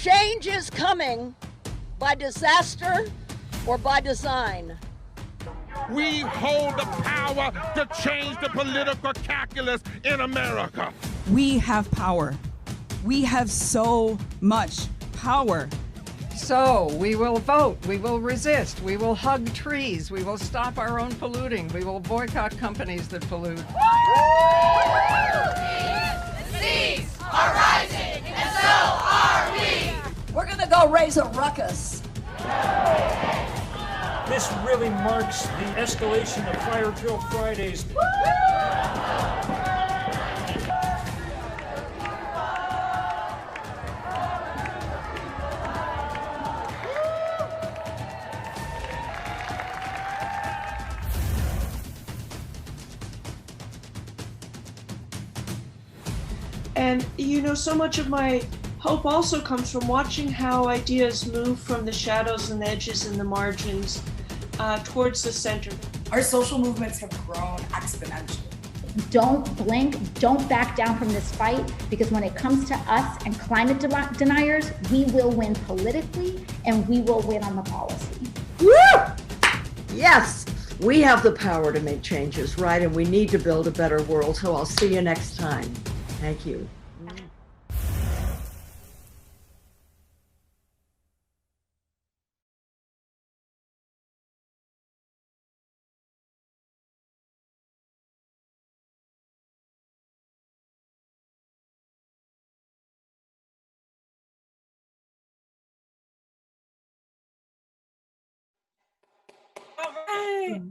Change is coming by disaster or by design. We hold the power to change the political calculus in America. We have power. We have so much power. So we will vote, we will resist, we will hug trees, we will stop our own polluting, we will boycott companies that pollute. Seas are rising, and so are we. We're gonna go raise a ruckus. This really marks the escalation of Fire Drill Fridays. And you know, so much of my hope also comes from watching how ideas move from the shadows and the edges and the margins towards the center. Our social movements have grown exponentially. Don't blink, don't back down from this fight, because when it comes to us and climate deniers, we will win politically and we will win on the policy. Woo! Yes, we have the power to make changes, right? And we need to build a better world. So I'll see you next time. Thank you.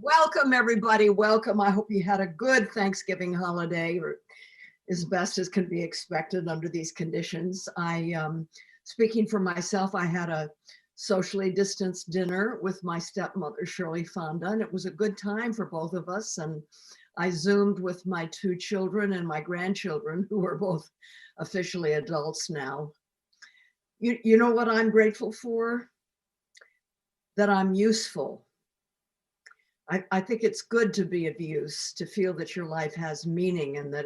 Welcome, everybody. Welcome. I hope you had a good Thanksgiving holiday, or as best as can be expected under these conditions. Speaking for myself, I had a socially distanced dinner with my stepmother, Shirley Fonda, and it was a good time for both of us. And I Zoomed with my 2 children and my grandchildren, who are both officially adults now. You know what I'm grateful for? That I'm useful. I think it's good to be of use, to feel that your life has meaning and that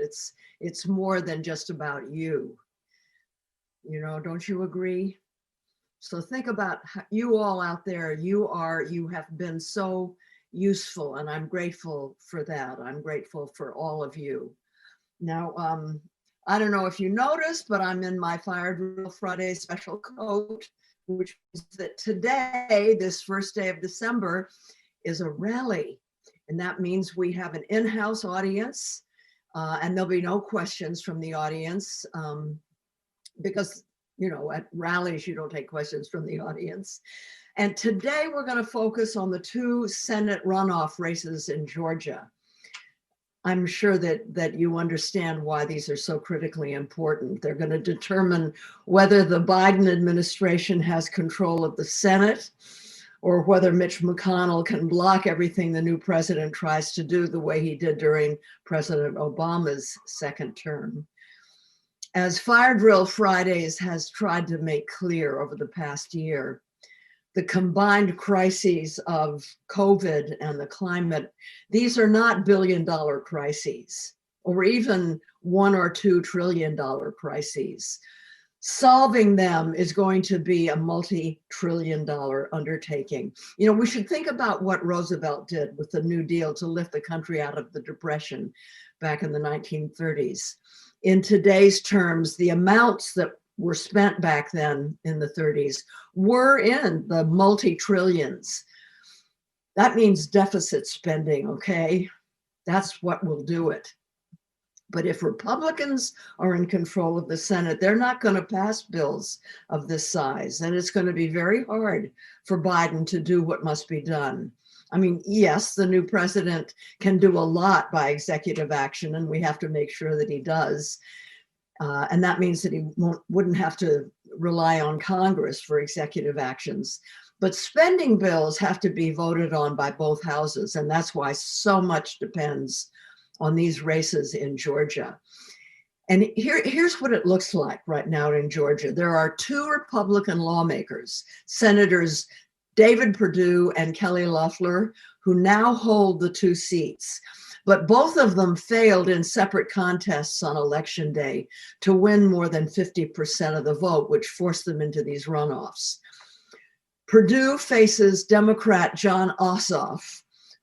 it's more than just about you. You know, don't you agree? So think about you all out there. You have been so useful, and I'm grateful for that. I'm grateful for all of you. Now, I don't know if you noticed, but I'm in my Fire Drill Friday special coat, which is that today, this first day of December, is a rally. And that means we have an in-house audience, and there'll be no questions from the audience because, you know, at rallies, you don't take questions from the audience. And today we're going to focus on the 2 Senate runoff races in Georgia. I'm sure that you understand why these are so critically important. They're going to determine whether the Biden administration has control of the Senate, or whether Mitch McConnell can block everything the new president tries to do the way he did during President Obama's second term. As Fire Drill Fridays has tried to make clear over the past year, the combined crises of COVID and the climate, these are not billion-dollar crises, or even $1 or $2 trillion crises. Solving them is going to be a multi-trillion-dollar undertaking. You know, we should think about what Roosevelt did with the New Deal to lift the country out of the Depression back in the 1930s. In today's terms, the amounts that were spent back then in the 30s were in the multi-trillions. That means deficit spending, okay? That's what will do it. But if Republicans are in control of the Senate, they're not going to pass bills of this size. And it's going to be very hard for Biden to do what must be done. I mean, yes, the new president can do a lot by executive action, and we have to make sure that he does. And that means that he wouldn't have to rely on Congress for executive actions. But spending bills have to be voted on by both houses. And that's why so much depends on these races in Georgia. And here's what it looks like right now in Georgia. There are 2 Republican lawmakers, Senators David Perdue and Kelly Loeffler, who now hold the 2 seats. but both of them failed in separate contests on election day to win more than 50% of the vote, which forced them into these runoffs. Purdue faces Democrat Jon Ossoff,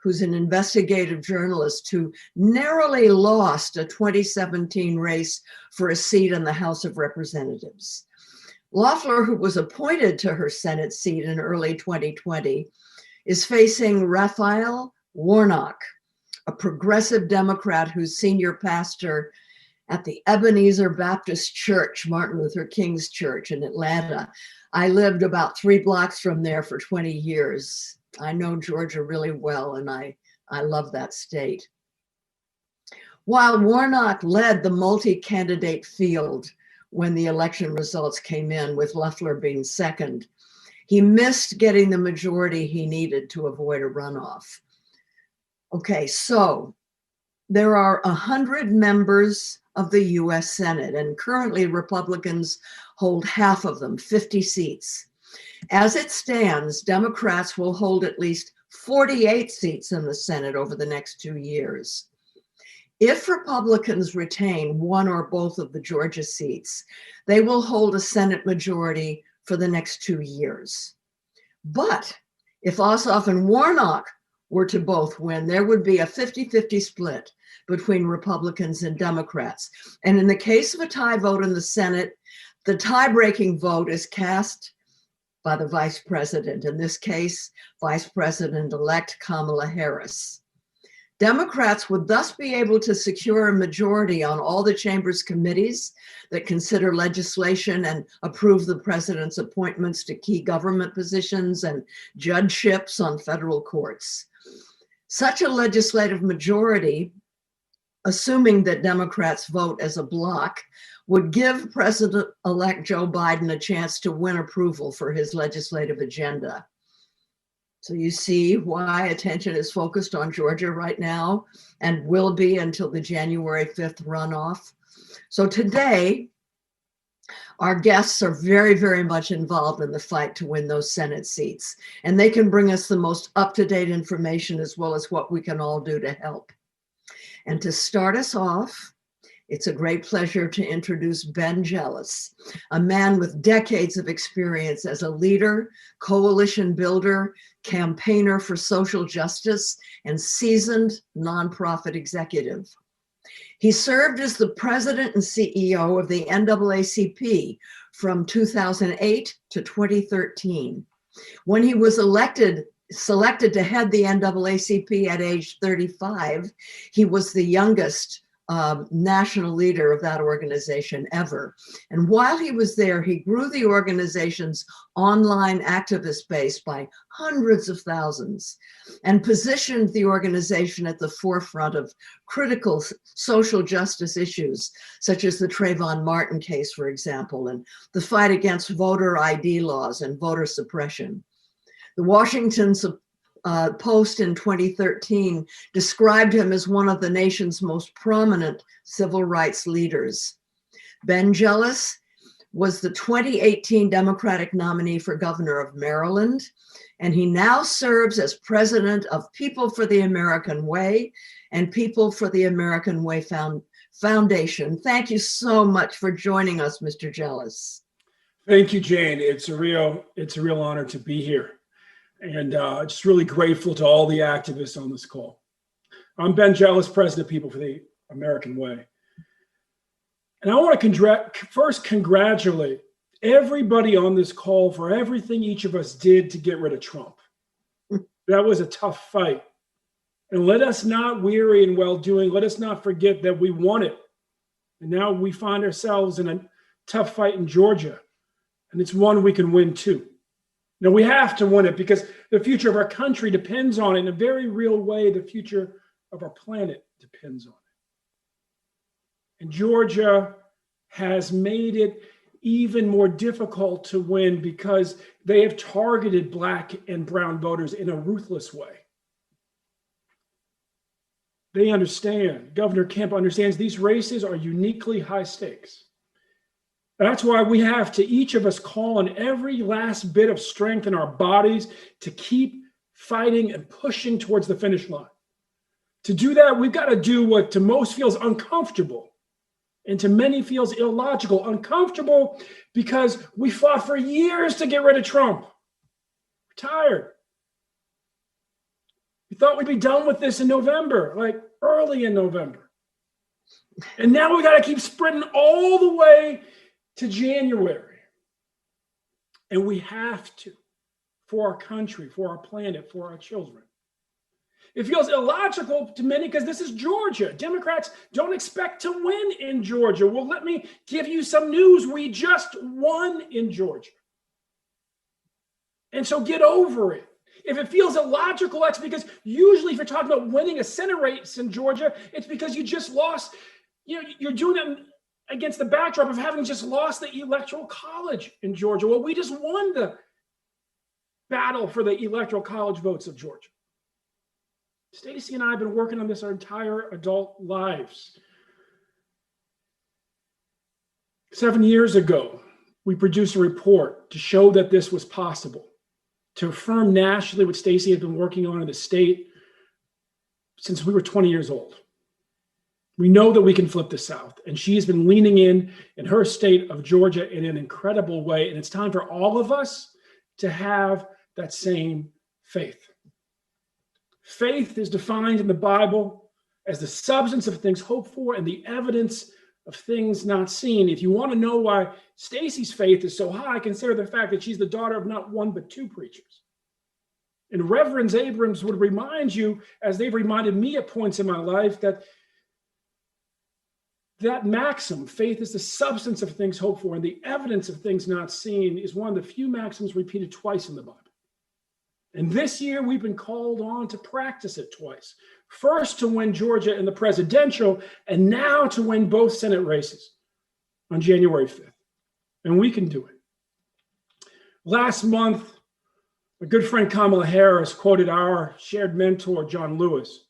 who's an investigative journalist who narrowly lost a 2017 race for a seat in the House of Representatives. Loeffler, who was appointed to her Senate seat in early 2020, is facing Raphael Warnock, a progressive Democrat who's senior pastor at the Ebenezer Baptist Church, Martin Luther King's church in Atlanta. I lived about 3 blocks from there for 20 years. I know Georgia really well, and I love that state. While Warnock led the multi-candidate field when the election results came in, with Loeffler being second, he missed getting the majority he needed to avoid a runoff. Okay, so there are 100 members of the US Senate, and currently Republicans hold half of them, 50 seats. As it stands, Democrats will hold at least 48 seats in the Senate over the next 2 years. If Republicans retain one or both of the Georgia seats, they will hold a Senate majority for the next 2 years. But if Ossoff and Warnock were to both win, there would be a 50-50 split between Republicans and Democrats. And in the case of a tie vote in the Senate, the tie-breaking vote is cast by the vice president, in this case, Vice President-elect Kamala Harris. Democrats would thus be able to secure a majority on all the chamber's committees that consider legislation and approve the president's appointments to key government positions and judgeships on federal courts. Such a legislative majority, assuming that Democrats vote as a bloc, would give President-elect Joe Biden a chance to win approval for his legislative agenda. So you see why attention is focused on Georgia right now, and will be until the January 5th runoff. So today, our guests are very, very much involved in the fight to win those Senate seats, and they can bring us the most up-to-date information as well as what we can all do to help. And to start us off, it's a great pleasure to introduce Ben Jealous, a man with decades of experience as a leader, coalition builder, campaigner for social justice, and seasoned nonprofit executive. He served as the president and CEO of the NAACP from 2008 to 2013. When he was selected to head the NAACP at age 35, he was the youngest national leader of that organization ever. And while he was there, he grew the organization's online activist base by hundreds of thousands and positioned the organization at the forefront of critical social justice issues, such as the Trayvon Martin case, for example, and the fight against voter ID laws and voter suppression. The Washington Post in 2013 described him as one of the nation's most prominent civil rights leaders. Ben Jealous was the 2018 Democratic nominee for governor of Maryland, and he now serves as president of People for the American Way and People for the American Way Foundation. Thank you so much for joining us, Mr. Jealous. Thank you, Jane. It's a real honor to be here. And just really grateful to all the activists on this call. I'm Ben Jealous, president of People for the American Way. And I want to first congratulate everybody on this call for everything each of us did to get rid of Trump. That was a tough fight. And let us not weary in well-doing. Let us not forget that we won it. And now we find ourselves in a tough fight in Georgia. And it's one we can win too. Now, we have to win it because the future of our country depends on it. In a very real way, the future of our planet depends on it. And Georgia has made it even more difficult to win because they have targeted Black and brown voters in a ruthless way. They understand, Governor Kemp understands these races are uniquely high stakes. That's why we have to, each of us, call on every last bit of strength in our bodies to keep fighting and pushing towards the finish line. To do that, we've got to do what to most feels uncomfortable and to many feels illogical. Uncomfortable because we fought for years to get rid of Trump. We're tired. We thought we'd be done with this in November, like early in November. And now we got to keep sprinting all the way to January. And we have to, for our country, for our planet, for our children. It feels illogical to many because this is Georgia. Democrats don't expect to win in Georgia. Well, let me give you some news. We just won in Georgia. And so get over it. If it feels illogical, that's because usually if you're talking about winning a Senate race in Georgia, it's because you just lost. You're doing it against the backdrop of having just lost the Electoral College in Georgia. Well, we just won the battle for the Electoral College votes of Georgia. Stacey and I have been working on this our entire adult lives. 7 years ago, we produced a report to show that this was possible, to affirm nationally what Stacey had been working on in the state since we were 20 years old. We know that we can flip the South, and she's been leaning in her state of Georgia in an incredible way, and it's time for all of us to have that same faith. Faith is defined in the Bible as the substance of things hoped for and the evidence of things not seen. If you want to know why Stacey's faith is so high, consider the fact that she's the daughter of not one but two preachers. And Reverend Abrams would remind you, as they've reminded me at points in my life, that maxim, faith is the substance of things hoped for and the evidence of things not seen, is one of the few maxims repeated twice in the Bible. And this year, we've been called on to practice it twice. First, to win Georgia in the presidential, and now to win both Senate races on January 5th. And we can do it. Last month, my good friend Kamala Harris quoted our shared mentor, John Lewis,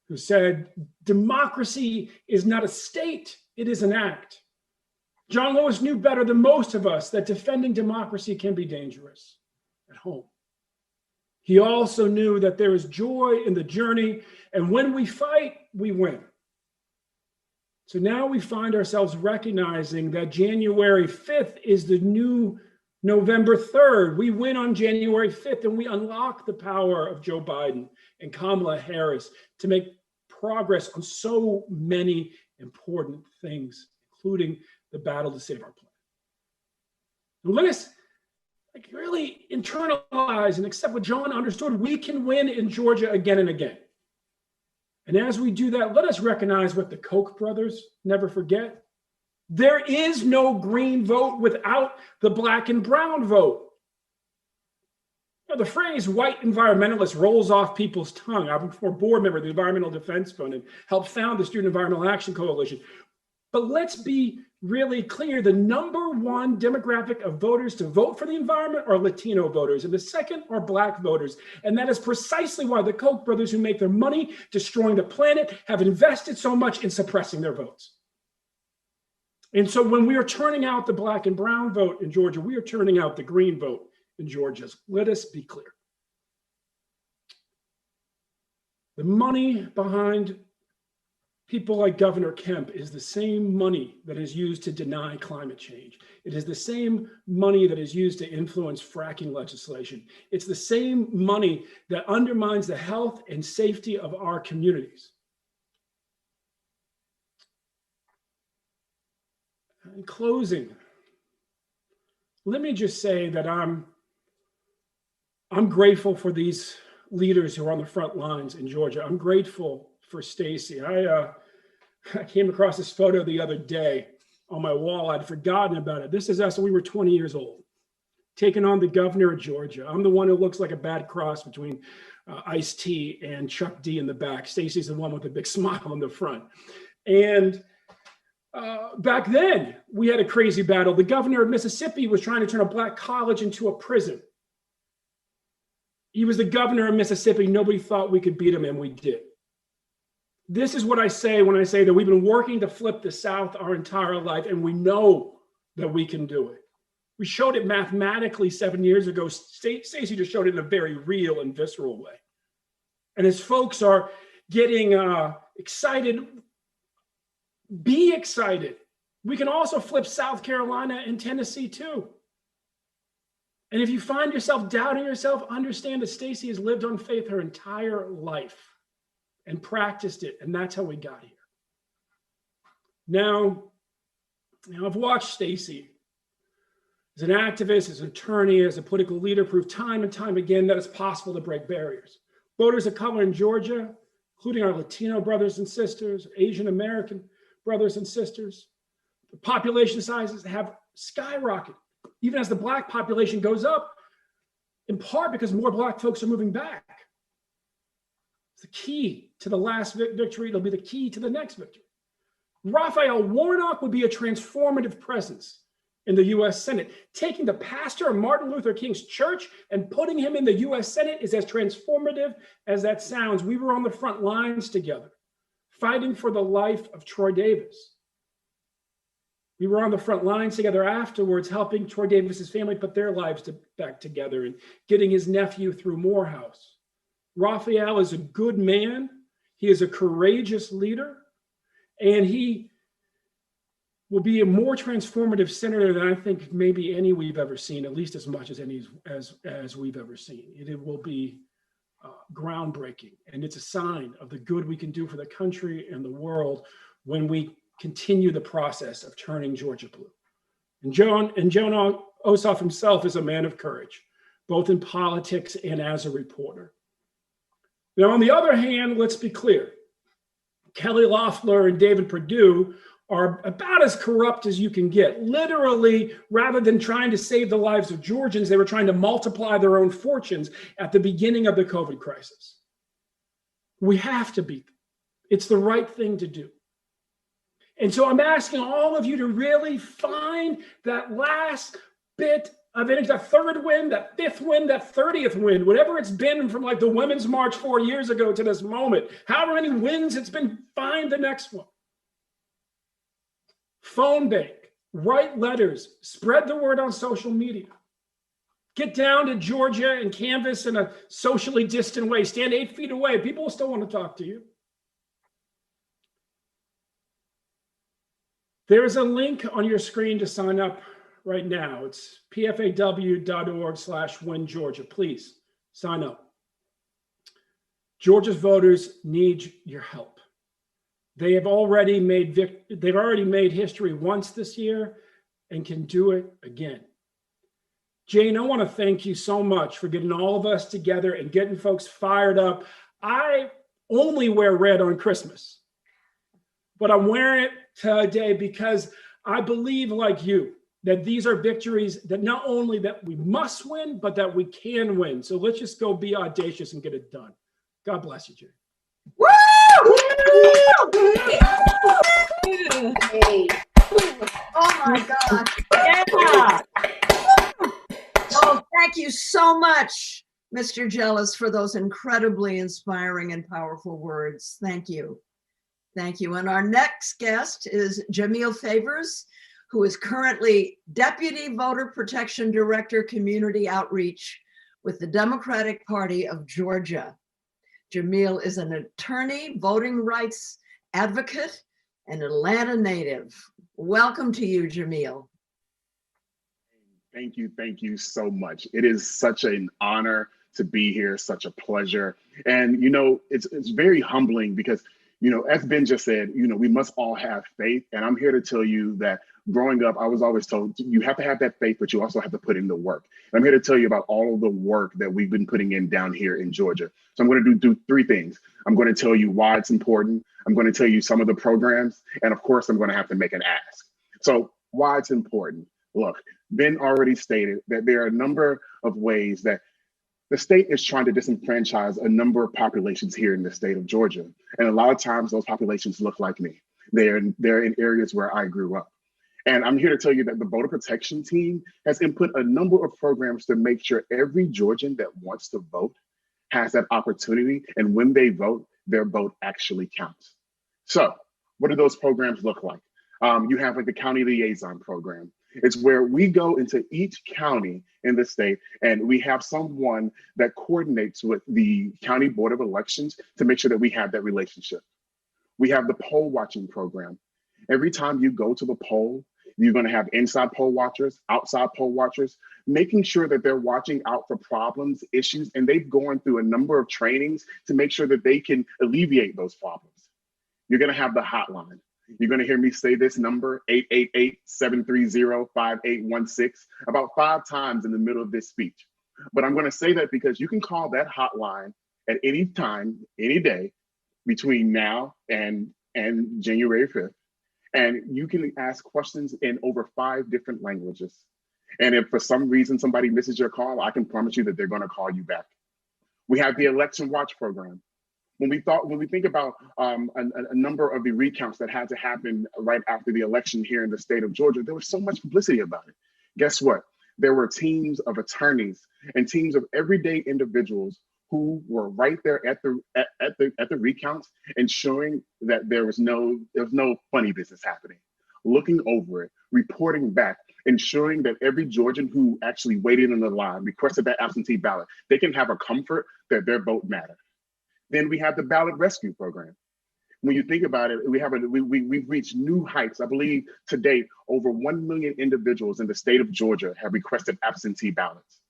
who said, "Democracy is not a state, it is an act." John Lewis knew better than most of us that defending democracy can be dangerous at home. He also knew that there is joy in the journey, and when we fight, we win. So now we find ourselves recognizing that January 5th is the new November 3rd. We win on January 5th, and we unlock the power of Joe Biden and Kamala Harris to make progress on so many important things, including the battle to save our planet. And let us really internalize and accept what John understood. We can win in Georgia again and again. And as we do that, let us recognize what the Koch brothers never forget. There is no green vote without the black and brown vote. The phrase white environmentalist rolls off people's tongue. I'm a board member of the Environmental Defense Fund and helped found the Student Environmental Action Coalition. But let's be really clear. The number one demographic of voters to vote for the environment are Latino voters, and the second are black voters. And that is precisely why the Koch brothers, who make their money destroying the planet, have invested so much in suppressing their votes. And so when we are turning out the black and brown vote in Georgia, we are turning out the green vote in Georgia. Let us be clear. The money behind people like Governor Kemp is the same money that is used to deny climate change. It is the same money that is used to influence fracking legislation. It's the same money that undermines the health and safety of our communities. In closing, let me just say that I'm grateful for these leaders who are on the front lines in Georgia. I'm grateful for Stacey. I came across this photo the other day on my wall. I'd forgotten about it. This is us when we were 20 years old, taking on the governor of Georgia. I'm the one who looks like a bad cross between Ice-T and Chuck D in the back. Stacey's the one with the big smile in the front. And back then, we had a crazy battle. The governor of Mississippi was trying to turn a black college into a prison. He was the governor of Mississippi. Nobody thought we could beat him, and we did. This is what I say when I say that we've been working to flip the South our entire life, and we know that we can do it. We showed it mathematically 7 years ago. Stacey just showed it in a very real and visceral way. And as folks are getting excited, be excited. We can also flip South Carolina and Tennessee too. And if you find yourself doubting yourself, understand that Stacey has lived on faith her entire life and practiced it. And that's how we got here. Now I've watched Stacey as an activist, as an attorney, as a political leader, prove time and time again that it's possible to break barriers. Voters of color in Georgia, including our Latino brothers and sisters, Asian American brothers and sisters, the population sizes have skyrocketed, even as the Black population goes up, in part because more Black folks are moving back. It's the key to the last victory. It'll be the key to the next victory. Raphael Warnock would be a transformative presence in the U.S. Senate. Taking the pastor of Martin Luther King's church and putting him in the U.S. Senate is as transformative as that sounds. We were on the front lines together, fighting for the life of Troy Davis. We were on the front lines together afterwards, helping Troy Davis's family put their lives back together and getting his nephew through Morehouse. Raphael is a good man. He is a courageous leader, and he will be a more transformative senator than I think maybe any we've ever seen, at least as much as any as we've ever seen. It will be groundbreaking, and it's a sign of the good we can do for the country and the world when we continue the process of turning Georgia blue. And Joan Ossoff himself is a man of courage, both in politics and as a reporter. Now, on the other hand, let's be clear. Kelly Loeffler and David Perdue are about as corrupt as you can get. Literally, rather than trying to save the lives of Georgians, they were trying to multiply their own fortunes at the beginning of the COVID crisis. We have to beat them. It's the right thing to do. And so I'm asking all of you to really find that last bit of energy, that third win, that fifth win, that 30th win, whatever it's been from like the Women's March 4 years ago to this moment, however many wins it's been, find the next one. Phone bank, write letters, spread the word on social media. Get down to Georgia and canvass in a socially distant way. Stand 8 feet away. People will still want to talk to you. There's a link on your screen to sign up right now. It's pfaw.org/wingeorgia. Please sign up. Georgia's voters need your help. They've already made history once this year and can do it again. Jane, I want to thank you so much for getting all of us together and getting folks fired up. I only wear red on Christmas, but I'm wearing it today because I believe, like you, that these are victories that not only that we must win, but that we can win. So let's just go be audacious and get it done. God bless you, Jane. Woo! Hey. Oh my God. Yeah. Oh, thank you so much, Mr. Jealous, for those incredibly inspiring and powerful words. Thank you. Thank you. And our next guest is Jameel Favors, who is currently Deputy Voter Protection Director, Community Outreach with the Democratic Party of Georgia. Jameel is an attorney, voting rights advocate, and Atlanta native. Welcome to you, Jameel. Thank you so much. It is such an honor to be here, such a pleasure. And, you know, it's very humbling because, you know, as Ben just said, you know, we must all have faith. And I'm here to tell you that growing up, I was always told you have to have that faith, but you also have to put in the work. And I'm here to tell you about all of the work that we've been putting in down here in Georgia. So I'm going to do three things. I'm going to tell you why it's important. I'm going to tell you some of the programs. And of course, I'm going to have to make an ask. So why it's important. Look, Ben already stated that there are a number of ways that the state is trying to disenfranchise a number of populations here in the state of Georgia. And a lot of times those populations look like me. They're in areas where I grew up. And I'm here to tell you that the voter protection team has input a number of programs to make sure every Georgian that wants to vote has that opportunity. And when they vote, their vote actually counts. So what do those programs look like? You have like the county liaison program. It's where we go into each county in the state and we have someone that coordinates with the county board of elections to make sure that we have that relationship. We have the poll watching program. Every time you go to the poll, you're going to have inside poll watchers, outside poll watchers, making sure that they're watching out for problems, issues, and they've gone through a number of trainings to make sure that they can alleviate those problems. You're going to have the hotline. You're going to hear me say this number, 888-730-5816, about 5 times in the middle of this speech. But I'm going to say that because you can call that hotline at any time, any day, between now and January 5th. And you can ask questions in over 5 different languages. And if for some reason somebody misses your call, I can promise you that they're going to call you back. We have the Election Watch program. When we think about a number of the recounts that had to happen right after the election here in the state of Georgia, there was so much publicity about it. Guess what? There were teams of attorneys and teams of everyday individuals who were right there at the recounts, ensuring that there was no funny business happening, looking over it, reporting back, ensuring that every Georgian who actually waited in the line, requested that absentee ballot, they can have a comfort that their vote mattered. Then we have the ballot rescue program. When you think about it, we've reached new heights. I believe to date, over 1 million individuals in the state of Georgia have requested absentee ballots.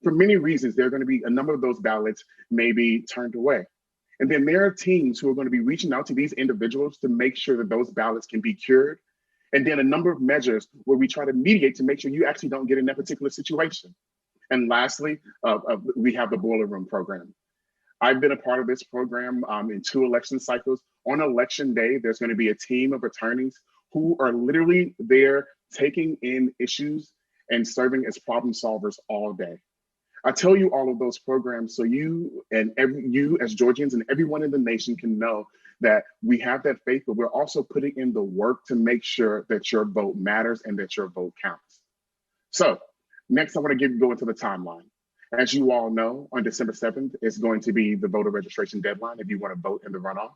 For many reasons, there are going to be a number of those ballots may be turned away. And then there are teams who are going to be reaching out to these individuals to make sure that those ballots can be cured. And then a number of measures where we try to mediate to make sure you actually don't get in that particular situation. And lastly, we have the boiler room program. I've been a part of this program in 2 election cycles. On election day, there's going to be a team of attorneys who are literally there taking in issues and serving as problem solvers all day. I tell you all of those programs so you as Georgians and everyone in the nation can know that we have that faith, but we're also putting in the work to make sure that your vote matters and that your vote counts. So next, I want to go into the timeline. As you all know, on December 7th is going to be the voter registration deadline if you want to vote in the runoff.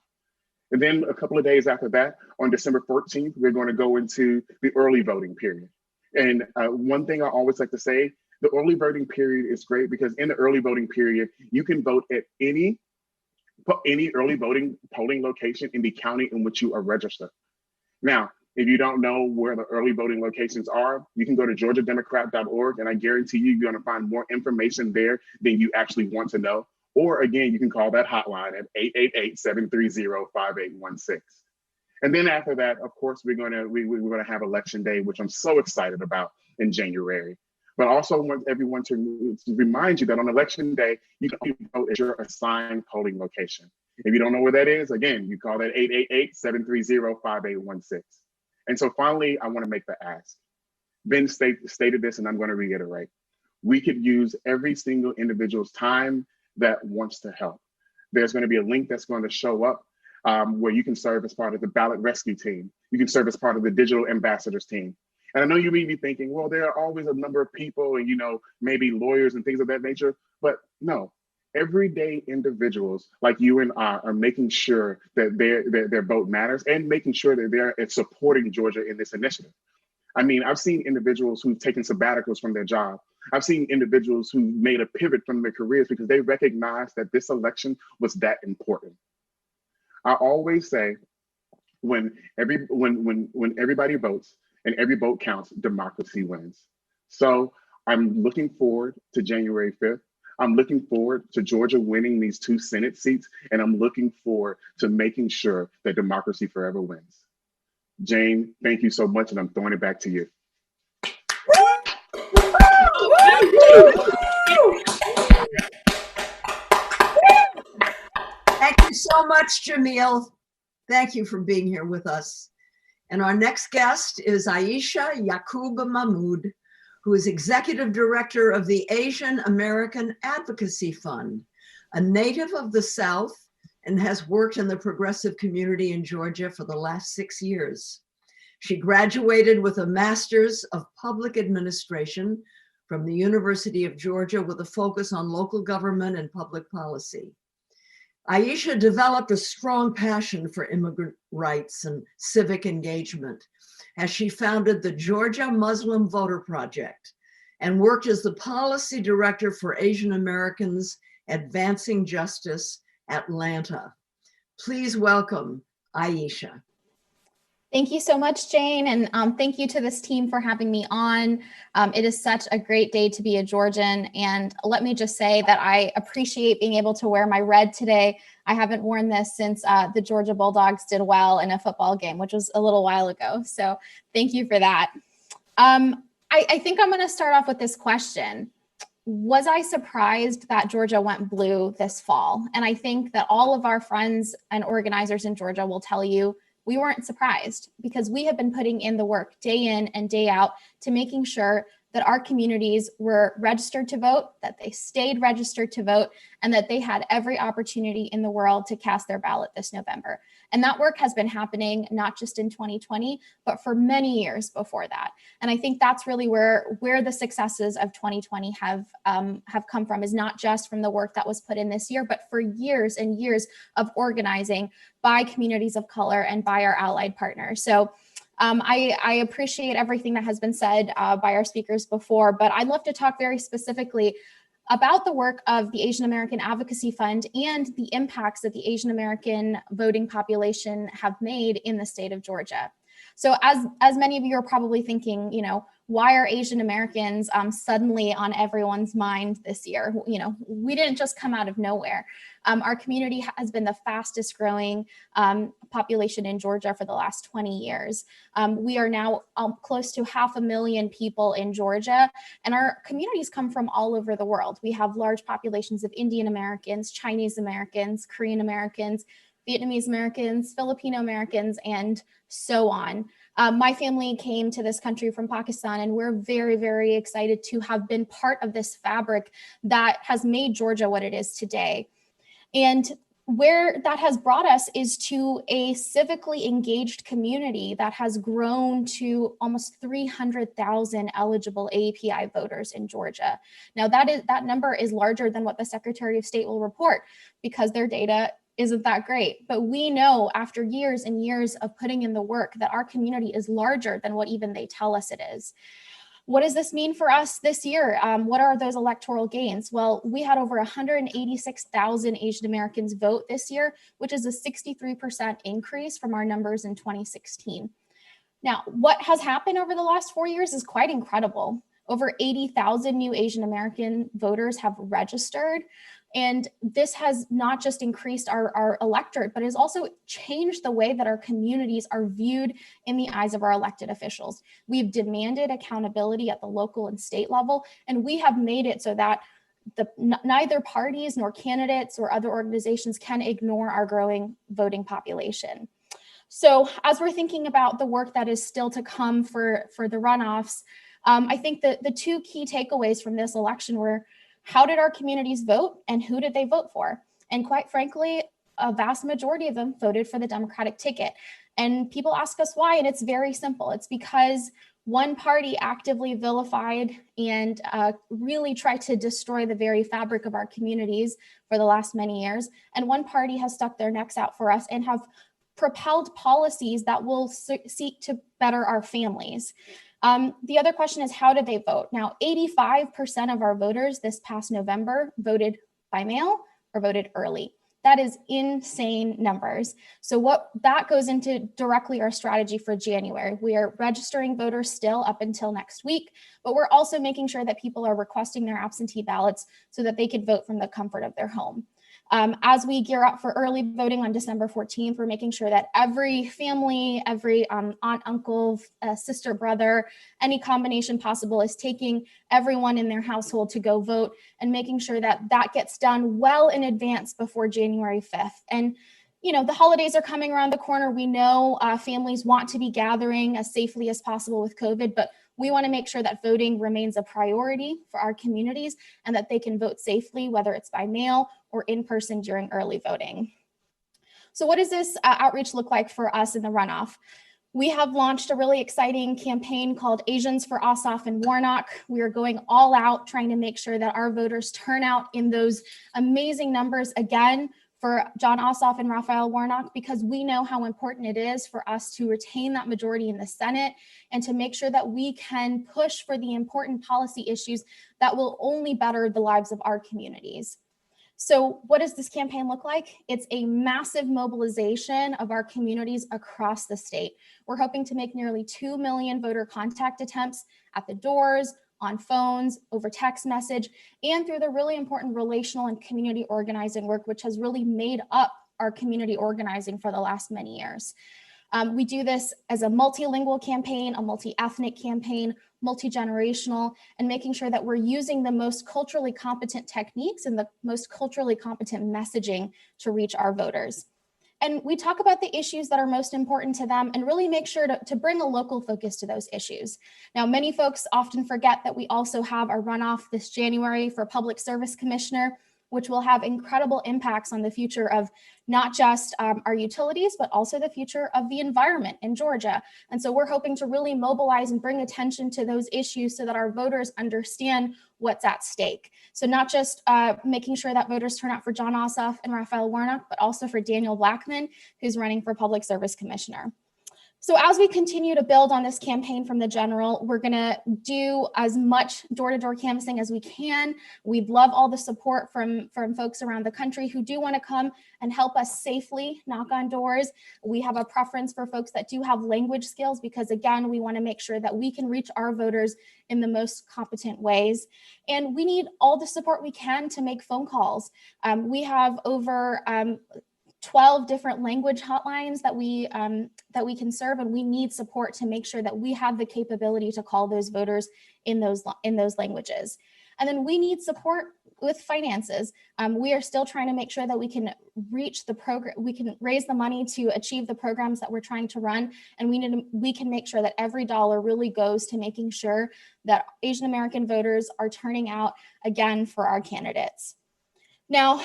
And then a couple of days after that, on December 14th, we're going to go into the early voting period. And one thing I always like to say, the early voting period is great because in the early voting period, you can vote at any early voting polling location in the county in which you are registered. Now, if you don't know where the early voting locations are, you can go to georgiademocrat.org, and I guarantee you're going to find more information there than you actually want to know. Or again, you can call that hotline at 888-730-5816. And then after that, of course, we're going to have election day, which I'm so excited about in January. But I also want everyone to remind you that on election day, you can only vote at your assigned polling location. If you don't know where that is, again, you call that 888-730-5816. And so finally, I want to make the ask. Ben stated this, and I'm going to reiterate. We could use every single individual's time that wants to help. There's going to be a link that's going to show up where you can serve as part of the ballot rescue team. You can serve as part of the digital ambassadors team. And I know you may be thinking, well, there are always a number of people and, maybe lawyers and things of that nature, but no. Everyday individuals like you and I are making sure that their vote matters and making sure that they're supporting Georgia in this initiative. I mean, I've seen individuals who've taken sabbaticals from their job. I've seen individuals who made a pivot from their careers because they recognized that this election was that important. I always say, when everybody votes and every vote counts, democracy wins. So I'm looking forward to January 5th. I'm looking forward to Georgia winning these 2 Senate seats, and I'm looking forward to making sure that democracy forever wins. Jane, thank you so much, and I'm throwing it back to you. Thank you so much, Jamil. Thank you for being here with us. And our next guest is Aisha Yaqoob Mahmood, who is Executive Director of the Asian American Advocacy Fund, a native of the South, and has worked in the progressive community in Georgia for the last 6 years. She graduated with a Master's of Public Administration from the University of Georgia with a focus on local government and public policy. Aisha developed a strong passion for immigrant rights and civic engagement. as she founded the Georgia Muslim Voter Project and worked as the policy director for Asian Americans Advancing Justice, Atlanta. Please welcome Aisha. Thank you so much, Jane, and thank you to this team for having me on. It is such a great day to be a Georgian, and let me just say that I appreciate being able to wear my red today. I haven't worn this since the Georgia Bulldogs did well in a football game, which was a little while ago, so thank you for that. I think I'm going to start off with this question. Was I surprised that Georgia went blue this fall? And I think that all of our friends and organizers in Georgia will tell you we weren't surprised, because we have been putting in the work day in and day out to making sure that our communities were registered to vote, that they stayed registered to vote, and that they had every opportunity in the world to cast their ballot this November. And that work has been happening not just in 2020, but for many years before that. And I think that's really where the successes of 2020 have come from, is not just from the work that was put in this year, but for years and years of organizing by communities of color and by our allied partners. So I appreciate everything that has been said by our speakers before, but I'd love to talk very specifically about the work of the Asian American Advocacy Fund and the impacts that the Asian American voting population have made in the state of Georgia. So as many of you are probably thinking, you know, why are Asian Americans suddenly on everyone's mind this year? You know, we didn't just come out of nowhere. Our community has been the fastest growing population in Georgia for the last 20 years. We are now close to 500,000 people in Georgia, and our communities come from all over the world. We have large populations of Indian Americans, Chinese Americans, Korean Americans, Vietnamese Americans, Filipino Americans, and so on. My family came to this country from Pakistan, and we're very, very excited to have been part of this fabric that has made Georgia what it is today. And where that has brought us is to a civically engaged community that has grown to almost 300,000 eligible API voters in Georgia. Now that number is larger than what the Secretary of State will report, because their data isn't that great. But we know after years and years of putting in the work that our community is larger than what even they tell us it is. What does this mean for us this year? What are those electoral gains? Well, we had over 186,000 Asian Americans vote this year, which is a 63% increase from our numbers in 2016. Now, what has happened over the last 4 years is quite incredible. Over 80,000 new Asian American voters have registered. And this has not just increased our electorate, but has also changed the way that our communities are viewed in the eyes of our elected officials. We've demanded accountability at the local and state level, and we have made it so that neither parties nor candidates or other organizations can ignore our growing voting population. So as we're thinking about the work that is still to come for the runoffs, I think that the two key takeaways from this election were, how did our communities vote and who did they vote for? And quite frankly, a vast majority of them voted for the Democratic ticket. And people ask us why, and it's very simple. It's because one party actively vilified and really tried to destroy the very fabric of our communities for the last many years. And one party has stuck their necks out for us and have propelled policies that will seek to better our families. The other question is, how did they vote? Now, 85% of our voters this past November voted by mail or voted early. That is insane numbers. So what that goes into directly our strategy for January. We are registering voters still up until next week, but we're also making sure that people are requesting their absentee ballots so that they can vote from the comfort of their home. As we gear up for early voting on December 14th, we're making sure that every family, every aunt, uncle, sister, brother, any combination possible is taking everyone in their household to go vote and making sure that that gets done well in advance before January 5th. And you know, the holidays are coming around the corner. We know families want to be gathering as safely as possible with COVID, but we want to make sure that voting remains a priority for our communities and that they can vote safely, whether it's by mail or in person during early voting. So what does this outreach look like for us in the runoff? We have launched a really exciting campaign called Asians for Ossoff and Warnock. We are going all out trying to make sure that our voters turn out in those amazing numbers again for Jon Ossoff and Raphael Warnock, because we know how important it is for us to retain that majority in the Senate and to make sure that we can push for the important policy issues that will only better the lives of our communities. So what does this campaign look like? It's a massive mobilization of our communities across the state. We're hoping to make nearly 2 million voter contact attempts at the doors, on phones, over text message, and through the really important relational and community organizing work, which has really made up our community organizing for the last many years. We do this as a multilingual campaign, a multi-ethnic campaign, multi-generational, and making sure that we're using the most culturally competent techniques and the most culturally competent messaging to reach our voters. And we talk about the issues that are most important to them and really make sure to bring a local focus to those issues. Now, many folks often forget that we also have a runoff this January for Public Service Commissioner, which will have incredible impacts on the future of not just our utilities, but also the future of the environment in Georgia. And so we're hoping to really mobilize and bring attention to those issues so that our voters understand what's at stake. So not just making sure that voters turn out for Jon Ossoff and Raphael Warnock, but also for Daniel Blackman, who's running for Public Service Commissioner. So as we continue to build on this campaign from the general, we're going to do as much door-to-door canvassing as we can. We'd love all the support from folks around the country who do want to come and help us safely knock on doors. We have a preference for folks that do have language skills because, again, we want to make sure that we can reach our voters in the most competent ways. And we need all the support we can to make phone calls. We have over 12 different language hotlines that we can serve, and we need support to make sure that we have the capability to call those voters in those languages. And then we need support with finances. We are still trying to make sure that we can reach the program, we can raise the money to achieve the programs that we're trying to run, and we can make sure that every dollar really goes to making sure that Asian American voters are turning out again for our candidates. Now,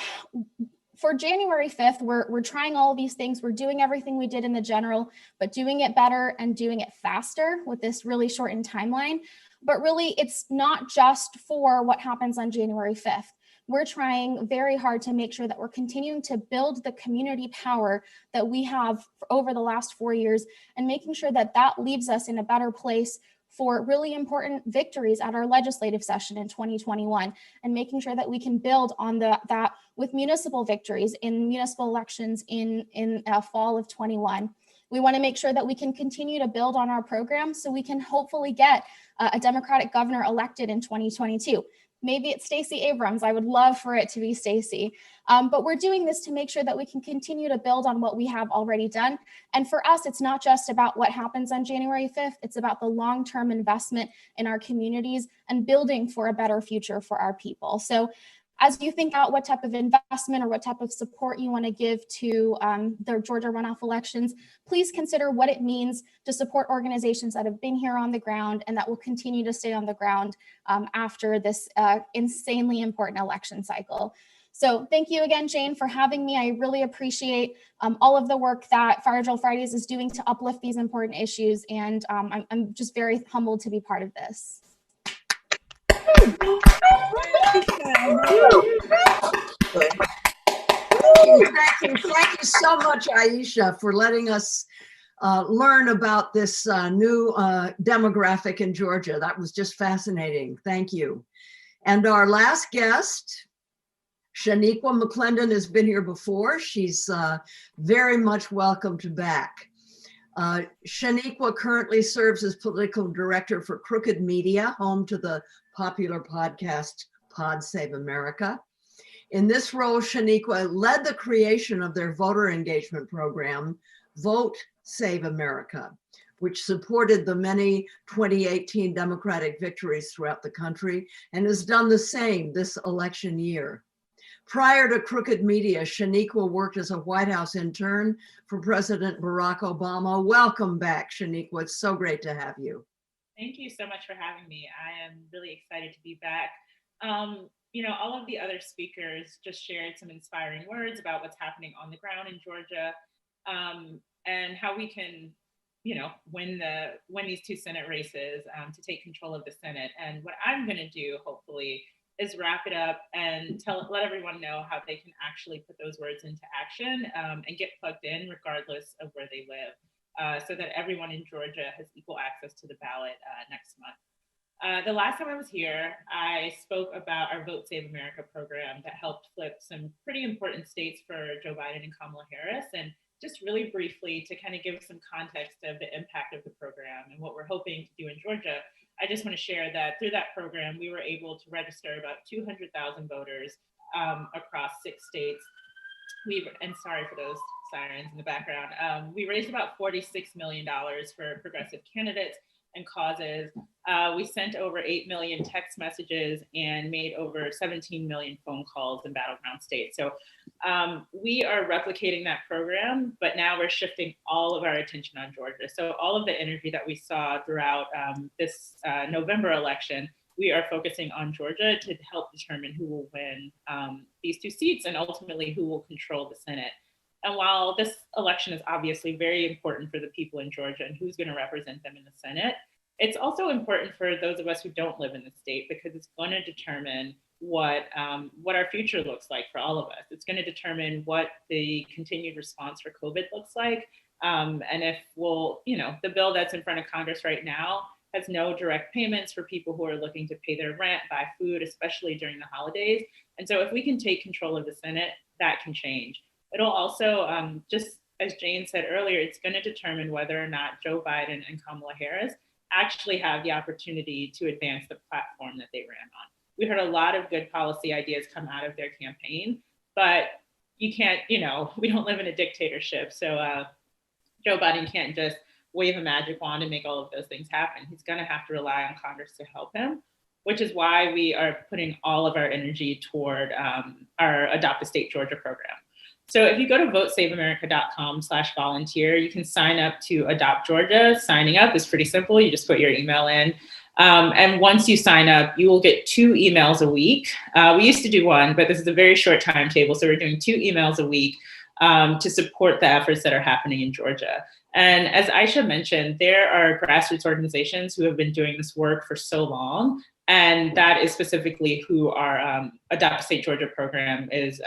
for January 5th, we're trying all of these things. We're doing everything we did in the general, but doing it better and doing it faster with this really shortened timeline. But really, it's not just for what happens on January 5th. We're trying very hard to make sure that we're continuing to build the community power that we have over the last 4 years and making sure that that leaves us in a better place for really important victories at our legislative session in 2021, and making sure that we can build on that with municipal victories in municipal elections in fall of 21. We want to make sure that we can continue to build on our program so we can hopefully get a Democratic governor elected in 2022. Maybe it's Stacey Abrams. I would love for it to be Stacey. But we're doing this to make sure that we can continue to build on what we have already done. And for us, it's not just about what happens on January 5th. It's about the long-term investment in our communities and building for a better future for our people. So as you think out what type of investment or what type of support you want to give to the Georgia runoff elections, please consider what it means to support organizations that have been here on the ground and that will continue to stay on the ground after this insanely important election cycle. So thank you again, Jane, for having me. I really appreciate all of the work that Fire Drill Fridays is doing to uplift these important issues. And I'm just very humbled to be part of this. Thank you so much, Aisha, for letting us learn about this new demographic in Georgia. That was just fascinating. Thank you. And our last guest, Shaniqua McClendon, has been here before. She's very much welcomed back. Shaniqua currently serves as political director for Crooked Media, home to the popular podcast Pod Save America. In this role, Shaniqua led the creation of their voter engagement program, Vote Save America, which supported the many 2018 Democratic victories throughout the country and has done the same this election year. Prior to Crooked Media, Shaniqua worked as a White House intern for President Barack Obama. Welcome back, Shaniqua. It's so great to have you. Thank you so much for having me. I am really excited to be back. You know, all of the other speakers just shared some inspiring words about what's happening on the ground in Georgia, and how we can, you know, win these two Senate races to take control of the Senate. And what I'm going to do, hopefully, is wrap it up and let everyone know how they can actually put those words into action and get plugged in regardless of where they live, so that everyone in Georgia has equal access to the ballot next month. The last time I was here, I spoke about our Vote Save America program that helped flip some pretty important states for Joe Biden and Kamala Harris. And just really briefly to kind of give some context of the impact of the program and what we're hoping to do in Georgia, I just want to share that through that program, we were able to register about 200,000 voters across 6 states. And sorry for those sirens in the background. We raised about $46 million for progressive candidates and causes. We sent over 8 million text messages and made over 17 million phone calls in battleground states. So we are replicating that program, but now we're shifting all of our attention on Georgia. So all of the energy that we saw throughout this November election, we are focusing on Georgia to help determine who will win these 2 seats and ultimately who will control the Senate. And while this election is obviously very important for the people in Georgia and who's going to represent them in the Senate, it's also important for those of us who don't live in the state because it's going to determine what our future looks like for all of us. It's going to determine what the continued response for COVID looks like. And if the bill that's in front of Congress right now has no direct payments for people who are looking to pay their rent, buy food, especially during the holidays. And so if we can take control of the Senate, that can change. It'll also, just as Jane said earlier, it's going to determine whether or not Joe Biden and Kamala Harris actually have the opportunity to advance the platform that they ran on. We heard a lot of good policy ideas come out of their campaign, but you can't, we don't live in a dictatorship. So Joe Biden can't just wave a magic wand and make all of those things happen. He's going to have to rely on Congress to help him, which is why we are putting all of our energy toward our Adopt a State Georgia program. So if you go to votesaveamerica.com/volunteer, you can sign up to Adopt Georgia. Signing up is pretty simple. You just put your email in. And once you sign up, you will get 2 emails a week. We used to do 1, but this is a very short timetable. So we're doing 2 emails a week to support the efforts that are happening in Georgia. And as Aisha mentioned, there are grassroots organizations who have been doing this work for so long. And that is specifically who our Adopt a State Georgia program is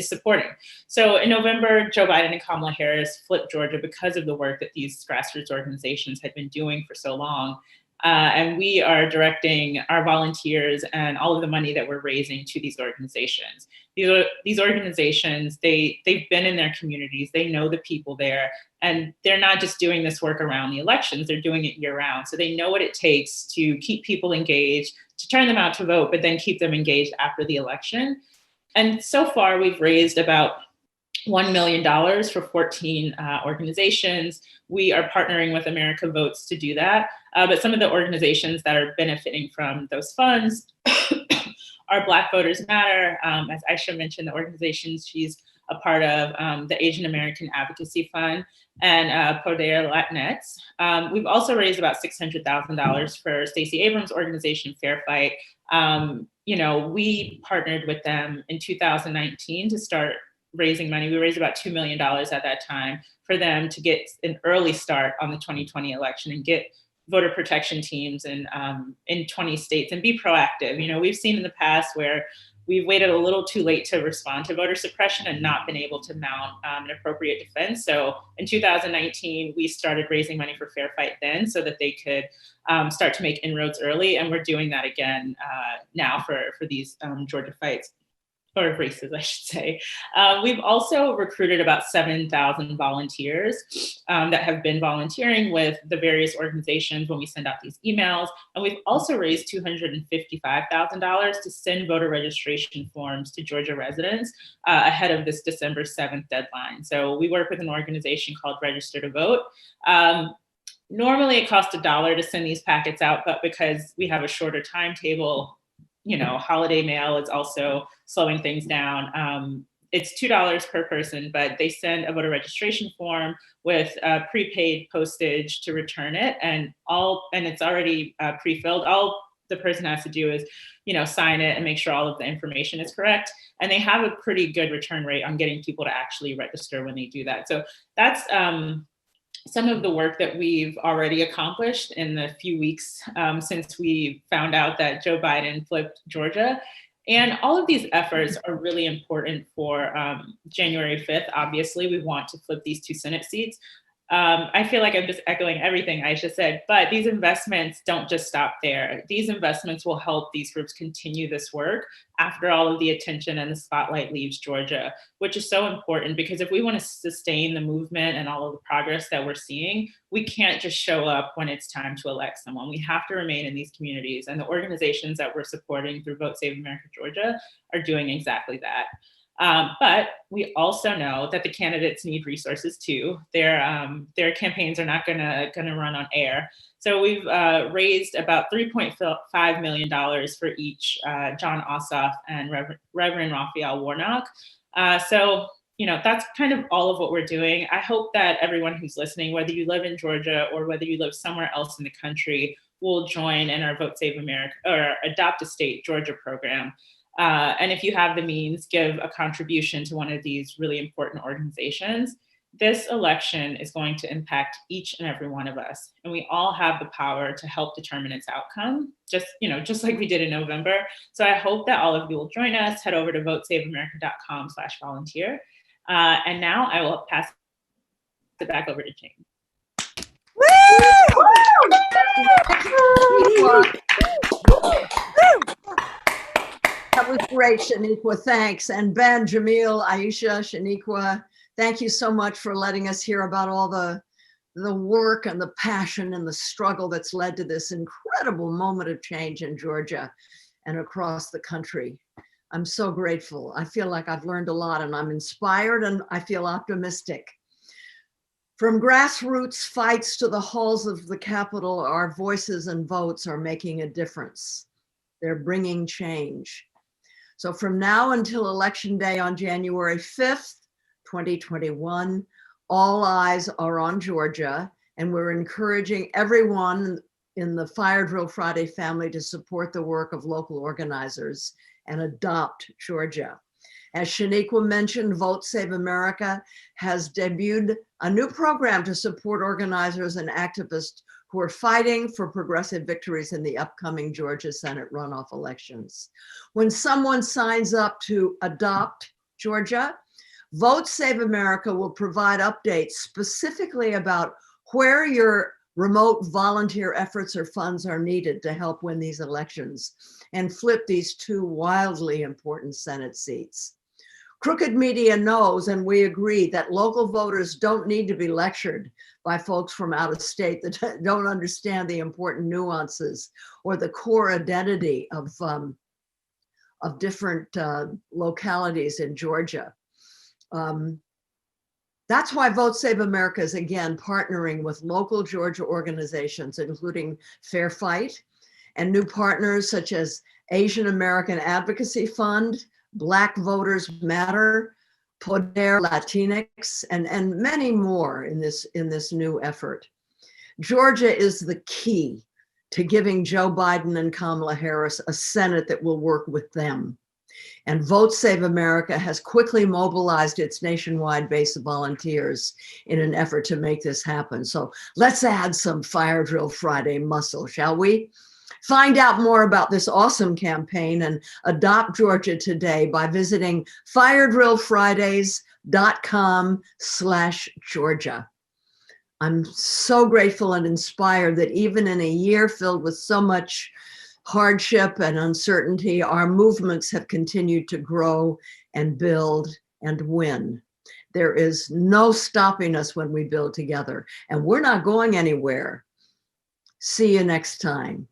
supporting. So in November, Joe Biden and Kamala Harris flipped Georgia because of the work that these grassroots organizations had been doing for so long. And we are directing our volunteers and all of the money that we're raising to these organizations. These organizations, they've been in their communities, they know the people there, and they're not just doing this work around the elections, they're doing it year round. So they know what it takes to keep people engaged, to turn them out to vote, but then keep them engaged after the election. And so far, we've raised about $1 million for 14 organizations. We are partnering with America Votes to do that. But some of the organizations that are benefiting from those funds are Black Voters Matter. As Aisha mentioned, the organizations she's a part of, the Asian American Advocacy Fund, and Poder Latinx. We've also raised about $600,000 for Stacey Abrams' organization, Fair Fight. We partnered with them in 2019 to start raising money. We raised about $2 million at that time for them to get an early start on the 2020 election and get voter protection teams in 20 states and be proactive. We've seen in the past where we've waited a little too late to respond to voter suppression and not been able to mount an appropriate defense. So in 2019, we started raising money for Fair Fight then so that they could start to make inroads early. And we're doing that again now for these Georgia fights. Or races, I should say. We've also recruited about 7,000 volunteers that have been volunteering with the various organizations when we send out these emails. And we've also raised $255,000 to send voter registration forms to Georgia residents ahead of this December 7th deadline. So we work with an organization called Register to Vote. Normally it costs $1 to send these packets out, but because we have a shorter timetable, holiday mail is also slowing things down. It's $2 per person, but they send a voter registration form with prepaid postage to return it, and it's already pre-filled. All the person has to do is, sign it and make sure all of the information is correct. And they have a pretty good return rate on getting people to actually register when they do that. So that's some of the work that we've already accomplished in the few weeks since we found out that Joe Biden flipped Georgia. And all of these efforts are really important for January 5th. Obviously, we want to flip these 2 Senate seats. I feel like I'm just echoing everything Aisha said, but these investments don't just stop there. These investments will help these groups continue this work after all of the attention and the spotlight leaves Georgia, which is so important because if we want to sustain the movement and all of the progress that we're seeing, we can't just show up when it's time to elect someone. We have to remain in these communities, and the organizations that we're supporting through Vote Save America Georgia are doing exactly that. But we also know that the candidates need resources too. Their campaigns are not gonna run on air. So we've raised about $3.5 million for each John Ossoff and Reverend Raphael Warnock. So, you know, that's kind of all of what we're doing. I hope that everyone who's listening, whether you live in Georgia or whether you live somewhere else in the country, will join in our Vote Save America or Adopt a State Georgia program. And if you have the means, give a contribution to one of these really important organizations. This election is going to impact each and every one of us, and we all have the power to help determine its outcome, just like we did in November. So I hope that all of you will join us. Head over to votesaveamerica.com/volunteer. And now I will pass it back over to Jane. That was great, Shaniqua, thanks. And Ben, Jamil, Aisha, Shaniqua, thank you so much for letting us hear about all the work and the passion and the struggle that's led to this incredible moment of change in Georgia and across the country. I'm so grateful. I feel like I've learned a lot and I'm inspired and I feel optimistic. From grassroots fights to the halls of the Capitol, our voices and votes are making a difference. They're bringing change. So from now until Election Day on January 5th, 2021, all eyes are on Georgia, and we're encouraging everyone in the Fire Drill Friday family to support the work of local organizers and adopt Georgia. As Shaniqua mentioned, Vote Save America has debuted a new program to support organizers and activists who are fighting for progressive victories in the upcoming Georgia Senate runoff elections. When someone signs up to adopt Georgia, Vote Save America will provide updates specifically about where your remote volunteer efforts or funds are needed to help win these elections and flip these 2 wildly important Senate seats. Crooked media knows, and we agree, that local voters don't need to be lectured by folks from out of state that don't understand the important nuances or the core identity of different localities in Georgia. That's why Vote Save America is again partnering with local Georgia organizations, including Fair Fight, and new partners such as Asian American Advocacy Fund, Black Voters Matter, Poder Latinx, and many more in this new effort. Georgia is the key to giving Joe Biden and Kamala Harris a Senate that will work with them. And Vote Save America has quickly mobilized its nationwide base of volunteers in an effort to make this happen. So let's add some Fire Drill Friday muscle, shall we? Find out more about this awesome campaign and adopt Georgia today by visiting firedrillfridays.com/Georgia. I'm so grateful and inspired that even in a year filled with so much hardship and uncertainty, our movements have continued to grow and build and win. There is no stopping us when we build together, and we're not going anywhere. See you next time.